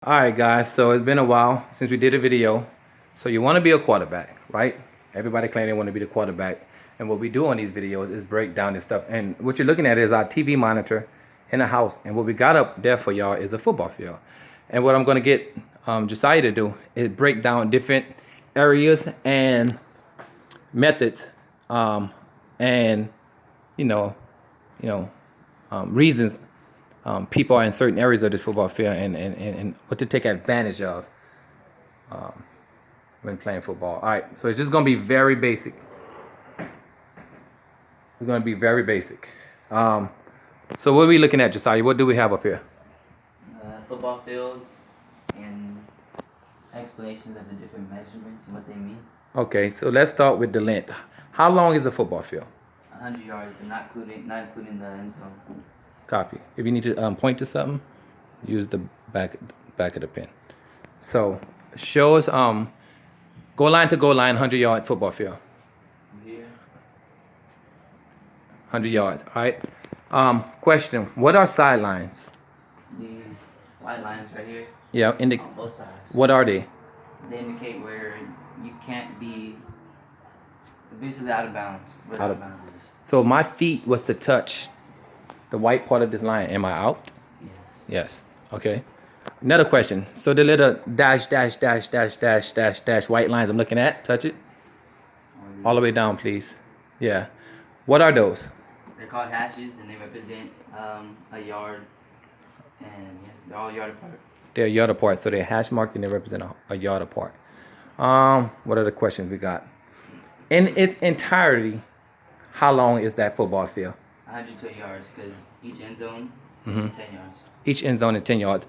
Alright guys, so it's been a while since we did a video. So you want to be a quarterback, right? Everybody claim they want to be the quarterback. And what we do on these videos is break down this stuff. And what you're looking at is our TV monitor in the house. And what we got up there for y'all is a football field. And what I'm going to get Josiah to do is break down different areas and methods and reasons people are in certain areas of this football field and what to take advantage of when playing football. All right, so it's just going to be very basic. It's going to be very basic. So what are we looking at, Josiah? What do we have up here? Football field and explanations of the different measurements and what they mean. Okay, so let's start with the length. How long is a football field? 100 yards, but not including the end zone. Copy. If you need to point to something, use the back of the pen. So show us goal line to goal line, 100-yard football field. Here. 100 yards. All right. Question: what are sidelines? These white lines right here. Yeah. On both sides. What are they? They indicate where you can't be basically out of bounds. Where Out of bounds is. So my feet was to touch the white part of this line. Am I out? Yes. Yes. Okay. Another question. So the little dash white lines I'm looking at, touch it. All the way down, please. Yeah. What are those? They're called hashes, and they represent a yard, and they're all yard apart. They're a yard apart, so they're hash marked and they represent a yard apart. What are the questions we got? In its entirety, how long is that football field? 120 yards, because each end zone is 10 yards. Each end zone is 10 yards.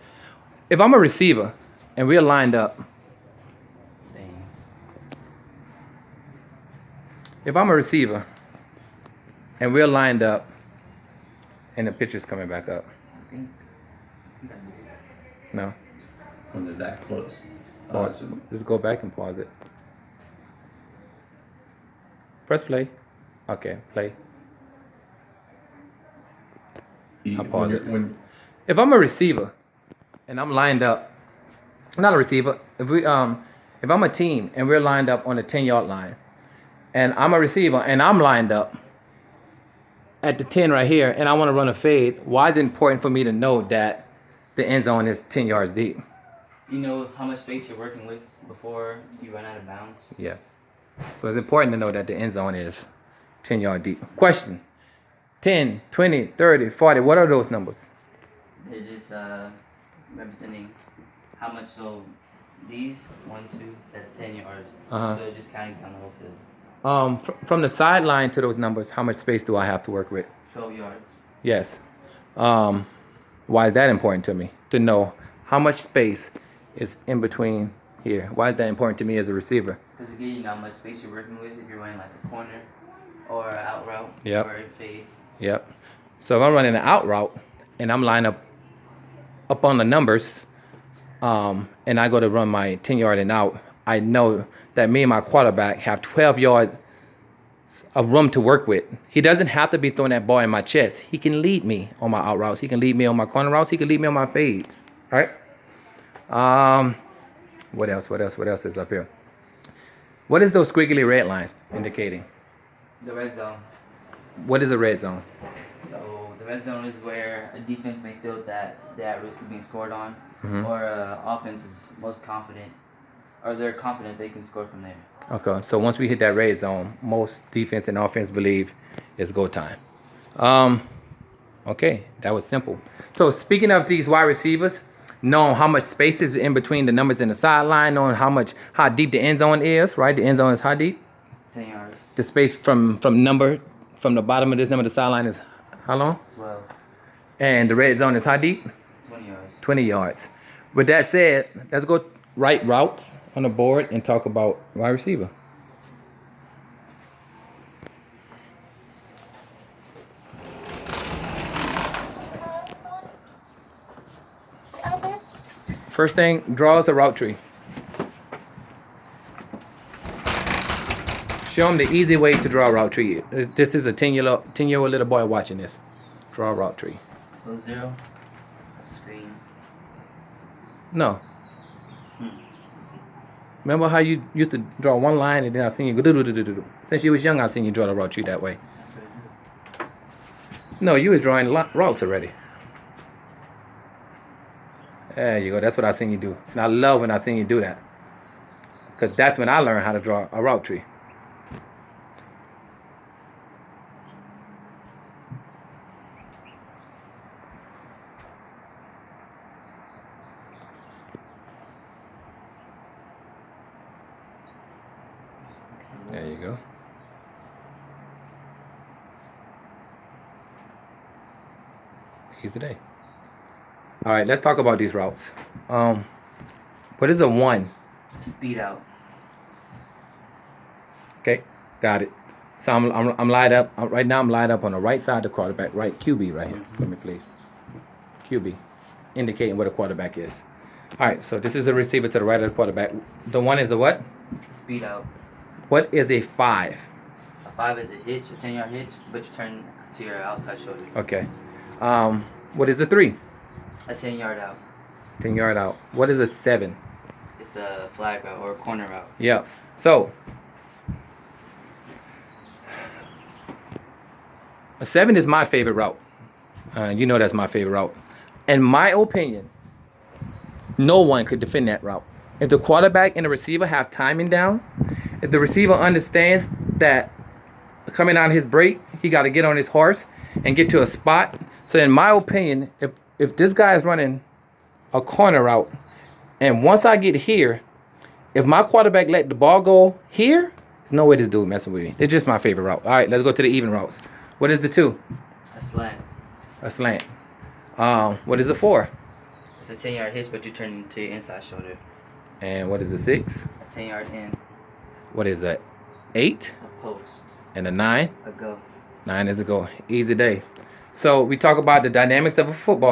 If I'm a receiver and we're lined up, Dang. if I'm a receiver and we're lined up, and the picture's coming back up. I think. No. When they're that close. Pause. Just go back and pause it. Press play. Okay, play. I'll pause it. If I'm a receiver and I'm lined up, not a receiver, if I'm a team and we're lined up on the 10-yard line, and I'm a receiver and I'm lined up at the 10 right here, and I want to run a fade, why is it important for me to know that the end zone is 10 yards deep? You know how much space you're working with before you run out of bounds? Yes. So it's important to know that the end zone is 10 yards deep. Question: 10, 20, 30, 40, what are those numbers? They're just representing how much. So these 1, 2, that's 10 yards. So just counting down the whole field. From the sideline to those numbers, how much space do I have to work with? 12 yards. Yes. Why is that important to me? To know how much space is in between here. Why is that important to me as a receiver? Because again, you know how much space you're working with if you're running like a corner or an out route or a fade. Yep. So if I'm running an out route and I'm lined up on the numbers, and I go to run my 10-yard and out, I know that me and my quarterback have 12 yards of room to work with. He doesn't have to be throwing that ball in my chest. He can lead me on my out routes. He can lead me on my corner routes. He can lead me on my fades. All right. What else? What else is up here? What is those squiggly red lines indicating? The red zone. What is a red zone? So the red zone is where a defense may feel that they're at risk of being scored on, or offense is most confident, or they're confident they can score from there. Okay, so once we hit that red zone, most defense and offense believe it's go time. Okay, that was simple. So speaking of these wide receivers, knowing how much space is in between the numbers in the sideline, knowing how deep the end zone is, right? The end zone is how deep? 10 yards. The space from the bottom of this number to the sideline is how long? 12. And the red zone is how deep? 20 yards. 20 yards. With that said, let's go write routes on the board and talk about wide receiver. First thing, draw us a route tree. Show them the easy way to draw a route tree. This is a 10-year-old little boy watching this. Draw a route tree. So 0, screen, No. Hmm. Remember how you used to draw one line and then I seen you go do. Since you was young, I seen you draw the route tree that way. No, you was drawing routes already. There you go. That's what I seen you do. And I love when I seen you do that. Because that's when I learned how to draw a route tree. There you go. Easy day. All right, let's talk about these routes. What is a 1? Speed out. Okay, got it. So I'm lined up right now. I'm lined up on the right side of the quarterback, right QB right here for me, please. QB, indicating where the quarterback is. All right, so this is a receiver to the right of the quarterback. The 1 is a what? Speed out. What is a 5? A 5 is a hitch, a 10-yard hitch, but you turn to your outside shoulder. Okay. What is a 3? A 10-yard out. 10-yard out. What is a 7? It's a flag route or a corner route. Yeah. So a 7 is my favorite route. You know that's my favorite route. In my opinion, no one could defend that route. If the quarterback and the receiver have timing down, if the receiver understands that coming out of his break, he got to get on his horse and get to a spot. So in my opinion, if this guy is running a corner route, and once I get here, if my quarterback let the ball go here, there's no way this dude messing with me. It's just my favorite route. All right, let's go to the even routes. What is the 2? A slant. A slant. What is the 4? It's a 10-yard hitch, but you turn to your inside shoulder. And what is the 6? A 10-yard in. What is that? 8? A post. And a 9? A go. 9 is a go. Easy day. So we talk about the dynamics of a football.